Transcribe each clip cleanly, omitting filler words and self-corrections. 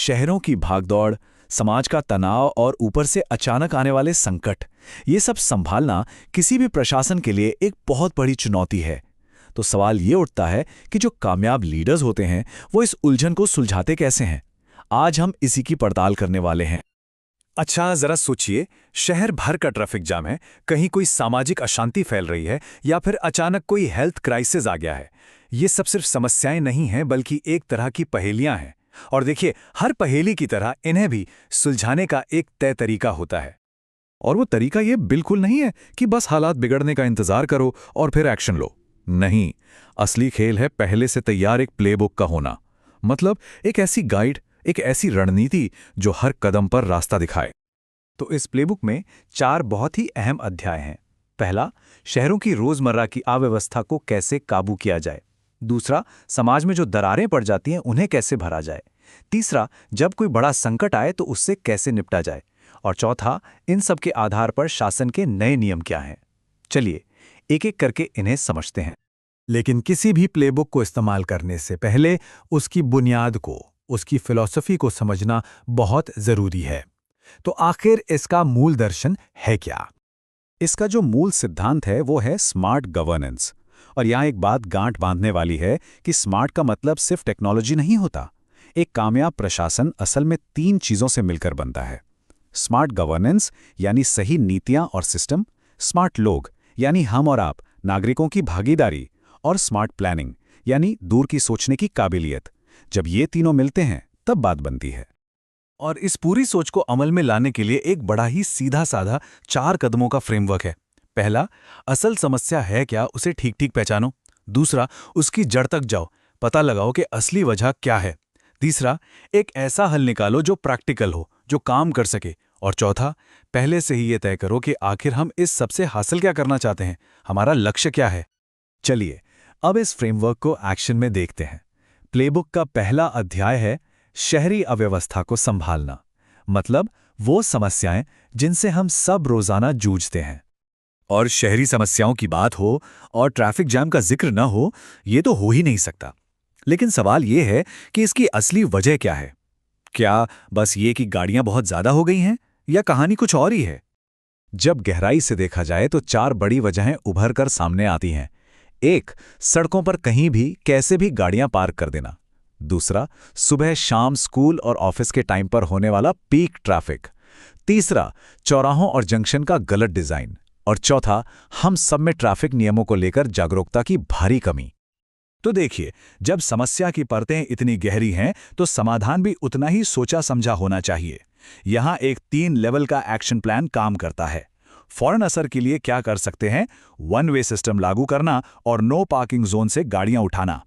शहरों की भागदौड़, समाज का तनाव और ऊपर से अचानक आने वाले संकट, ये सब संभालना किसी भी प्रशासन के लिए एक बहुत बड़ी चुनौती है। तो सवाल ये उठता है कि जो कामयाब लीडर्स होते हैं वो इस उलझन को सुलझाते कैसे हैं। आज हम इसी की पड़ताल करने वाले हैं। अच्छा, जरा सोचिए, शहर भर का ट्रैफिक जाम है, कहीं कोई सामाजिक अशांति फैल रही है या फिर अचानक कोई हेल्थ क्राइसिस आ गया है। ये सब सिर्फ समस्याएं नहीं हैं बल्कि एक तरह की पहेलियां हैं। और देखिए, हर पहेली की तरह इन्हें भी सुलझाने का एक तय तरीका होता है। और वो तरीका ये बिल्कुल नहीं है कि बस हालात बिगड़ने का इंतजार करो और फिर एक्शन लो। नहीं, असली खेल है पहले से तैयार एक प्लेबुक का होना। मतलब एक ऐसी गाइड, एक ऐसी रणनीति जो हर कदम पर रास्ता दिखाए। तो इस प्लेबुक में 4 बहुत ही अहम अध्याय हैं। पहला, शहरों की रोजमर्रा की अव्यवस्था को कैसे काबू किया जाए। दूसरा, समाज में जो दरारें पड़ जाती हैं उन्हें कैसे भरा जाए। तीसरा, जब कोई बड़ा संकट आए तो उससे कैसे निपटा जाए। और चौथा, इन सब के आधार पर शासन के नए नियम क्या हैं। चलिए एक एक करके इन्हें समझते हैं। लेकिन किसी भी प्लेबुक को इस्तेमाल करने से पहले उसकी बुनियाद को, उसकी फिलॉसफी को समझना बहुत जरूरी है। तो आखिर इसका मूल दर्शन है क्या? इसका जो मूल सिद्धांत है वो है स्मार्ट गवर्नेंस। और यहाँ एक बात गांठ बांधने वाली है कि स्मार्ट का मतलब सिर्फ टेक्नोलॉजी नहीं होता। एक कामयाब प्रशासन असल में 3 चीजों से मिलकर बनता है। स्मार्ट गवर्नेंस यानी सही नीतियां और सिस्टम, स्मार्ट लोग यानी हम और आप, नागरिकों की भागीदारी, और स्मार्ट प्लानिंग यानी दूर की सोचने की काबिलियत। जब ये तीनों मिलते हैं तब बात बनती है। और इस पूरी सोच को अमल में लाने के लिए एक बड़ा ही सीधा साधा 4 कदमों का फ्रेमवर्क है। पहला, असल समस्या है क्या, उसे ठीक ठीक पहचानो। दूसरा, उसकी जड़ तक जाओ, पता लगाओ कि असली वजह क्या है। तीसरा, एक ऐसा हल निकालो जो प्रैक्टिकल हो, जो काम कर सके। और चौथा, पहले से ही ये तय करो कि आखिर हम इस सबसे हासिल क्या करना चाहते हैं, हमारा लक्ष्य क्या है। चलिए अब इस फ्रेमवर्क को एक्शन में देखते हैं। प्लेबुक का पहला अध्याय है शहरी अव्यवस्था को संभालना। मतलब वो समस्याएं जिनसे हम सब रोजाना जूझते हैं। और शहरी समस्याओं की बात हो और ट्रैफिक जाम का जिक्र न हो, ये तो हो ही नहीं सकता। लेकिन सवाल ये है कि इसकी असली वजह क्या है। क्या बस ये कि गाड़ियां बहुत ज्यादा हो गई हैं, या कहानी कुछ और ही है? जब गहराई से देखा जाए तो 4 बड़ी वजहें उभर कर सामने आती हैं। 1, सड़कों पर कहीं भी कैसे भी गाड़ियां पार्क कर देना। दूसरा, सुबह शाम स्कूल और ऑफिस के टाइम पर होने वाला पीक ट्रैफिक। तीसरा, चौराहों और जंक्शन का गलत डिजाइन। और चौथा, हम सब में ट्रैफिक नियमों को लेकर जागरूकता की भारी कमी। तो देखिए, जब समस्या की परतें इतनी गहरी हैं तो समाधान भी उतना ही सोचा समझा होना चाहिए। यहां एक 3 लेवल का एक्शन प्लान काम करता है। फौरन असर के लिए क्या कर सकते हैं? 1 वे सिस्टम लागू करना और नो पार्किंग जोन से गाड़ियां उठाना।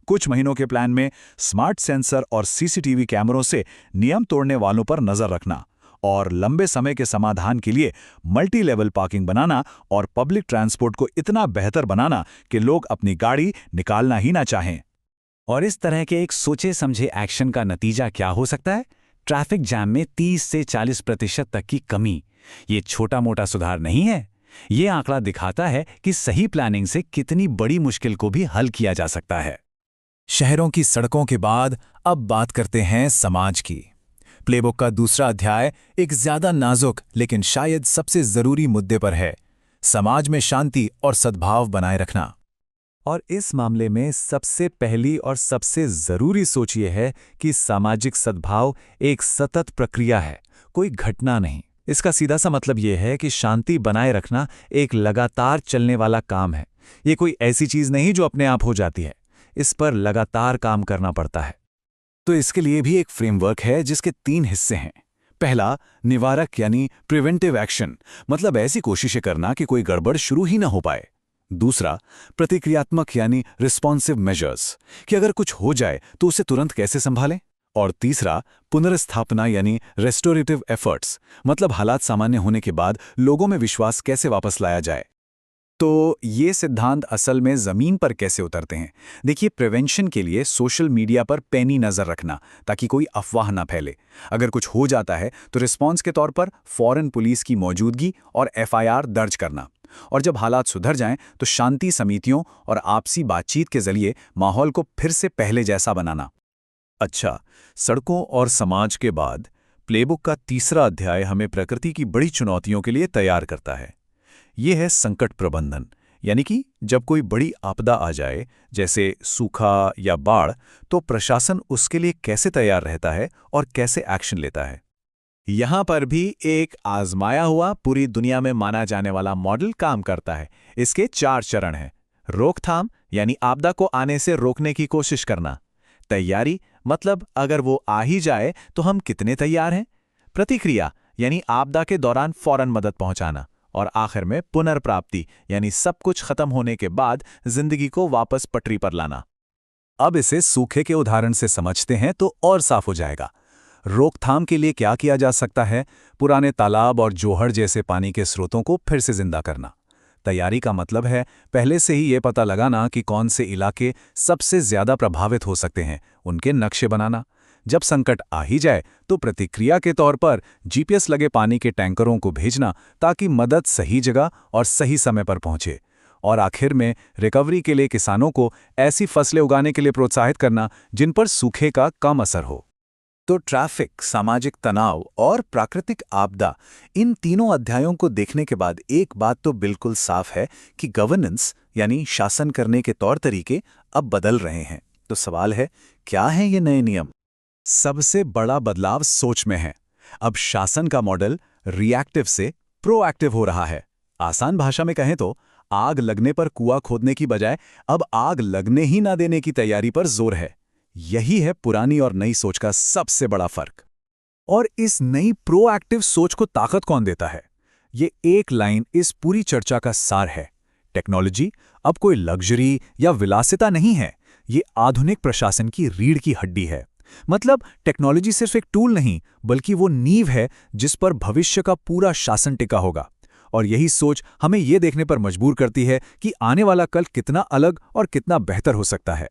कुछ महीनों के प्लान में स्मार्ट सेंसर और सीसीटीवी कैमरों से नियम तोड़ने वालों पर नजर रखना। और लंबे समय के समाधान के लिए मल्टी लेवल पार्किंग बनाना और पब्लिक ट्रांसपोर्ट को इतना बेहतर बनाना कि लोग अपनी गाड़ी निकालना ही ना चाहें। और इस तरह के एक सोचे समझे एक्शन का नतीजा क्या हो सकता है? ट्रैफिक जैम में 30 से 40% तक की कमी। ये छोटा मोटा सुधार नहीं है। ये आंकड़ा दिखाता है कि सही प्लानिंग से कितनी बड़ी मुश्किल को भी हल किया जा सकता है। शहरों की सड़कों के बाद अब बात करते हैं समाज की। प्लेबुक का दूसरा अध्याय एक ज्यादा नाजुक लेकिन शायद सबसे जरूरी मुद्दे पर है, समाज में शांति और सद्भाव बनाए रखना। और इस मामले में सबसे पहली और सबसे जरूरी सोच ये है कि सामाजिक सद्भाव एक सतत प्रक्रिया है, कोई घटना नहीं। इसका सीधा सा मतलब ये है कि शांति बनाए रखना एक लगातार चलने वाला काम है। ये कोई ऐसी चीज नहीं जो अपने आप हो जाती है, इस पर लगातार काम करना पड़ता है। तो इसके लिए भी एक फ्रेमवर्क है जिसके 3 हिस्से हैं। पहला, निवारक यानी प्रिवेंटिव एक्शन, मतलब ऐसी कोशिशें करना कि कोई गड़बड़ शुरू ही ना हो पाए। दूसरा, प्रतिक्रियात्मक यानी रिस्पॉन्सिव मेजर्स, कि अगर कुछ हो जाए तो उसे तुरंत कैसे संभालें। और तीसरा, पुनर्स्थापना यानी रेस्टोरेटिव एफर्ट्स, मतलब हालात सामान्य होने के बाद लोगों में विश्वास कैसे वापस लाया जाए। तो ये सिद्धांत असल में जमीन पर कैसे उतरते हैं? देखिए, प्रिवेंशन के लिए सोशल मीडिया पर पैनी नजर रखना ताकि कोई अफवाह ना फैले। अगर कुछ हो जाता है तो रिस्पांस के तौर पर फौरन पुलिस की मौजूदगी और एफआईआर दर्ज करना। और जब हालात सुधर जाएं तो शांति समितियों और आपसी बातचीत के जरिए माहौल को फिर से पहले जैसा बनाना। अच्छा, सड़कों और समाज के बाद प्लेबुक का तीसरा अध्याय हमें प्रकृति की बड़ी चुनौतियों के लिए तैयार करता है। ये है संकट प्रबंधन, यानी कि जब कोई बड़ी आपदा आ जाए, जैसे सूखा या बाढ़, तो प्रशासन उसके लिए कैसे तैयार रहता है और कैसे एक्शन लेता है। यहाँ पर भी एक आजमाया हुआ पूरी दुनिया में माना जाने वाला मॉडल काम करता है। इसके 4 चरण हैं। रोकथाम यानी आपदा को आने से रोकने की कोशिश करना। तैयारी मतलब अगर वो आ ही जाए तो हम कितने तैयार हैं। प्रतिक्रिया यानी आपदा के दौरान फौरन मदद पहुंचाना। और आखिर में पुनर्प्राप्ति यानी सब कुछ खत्म होने के बाद जिंदगी को वापस पटरी पर लाना। अब इसे सूखे के उदाहरण से समझते हैं तो और साफ हो जाएगा। रोकथाम के लिए क्या किया जा सकता है? पुराने तालाब और जोहड़ जैसे पानी के स्रोतों को फिर से जिंदा करना। तैयारी का मतलब है पहले से ही ये पता लगाना कि कौन से इलाके सबसे ज्यादा प्रभावित हो सकते हैं, उनके नक्शे बनाना। जब संकट आ ही जाए तो प्रतिक्रिया के तौर पर जीपीएस लगे पानी के टैंकरों को भेजना ताकि मदद सही जगह और सही समय पर पहुंचे। और आखिर में रिकवरी के लिए किसानों को ऐसी फसलें उगाने के लिए प्रोत्साहित करना जिन पर सूखे का कम असर हो। तो ट्रैफिक, सामाजिक तनाव और प्राकृतिक आपदा, इन तीनों अध्यायों को देखने के बाद एक बात तो बिल्कुल साफ है कि गवर्नेंस यानी शासन करने के तौर तरीके अब बदल रहे हैं। तो सवाल है, क्या हैं ये नए नियम? सबसे बड़ा बदलाव सोच में है। अब शासन का मॉडल रिएक्टिव से प्रोएक्टिव हो रहा है। आसान भाषा में कहें तो आग लगने पर कुआं खोदने की बजाय अब आग लगने ही ना देने की तैयारी पर जोर है। यही है पुरानी और नई सोच का सबसे बड़ा फर्क। और इस नई प्रोएक्टिव सोच को ताकत कौन देता है? ये एक लाइन इस पूरी चर्चा का सार है। टेक्नोलॉजी अब कोई लग्जरी या विलासिता नहीं है, ये आधुनिक प्रशासन की रीढ़ की हड्डी है। मतलब टेक्नोलॉजी सिर्फ एक टूल नहीं, बल्कि वो नींव है जिस पर भविष्य का पूरा शासन टिका होगा। और यही सोच हमें ये देखने पर मजबूर करती है कि आने वाला कल कितना अलग और कितना बेहतर हो सकता है।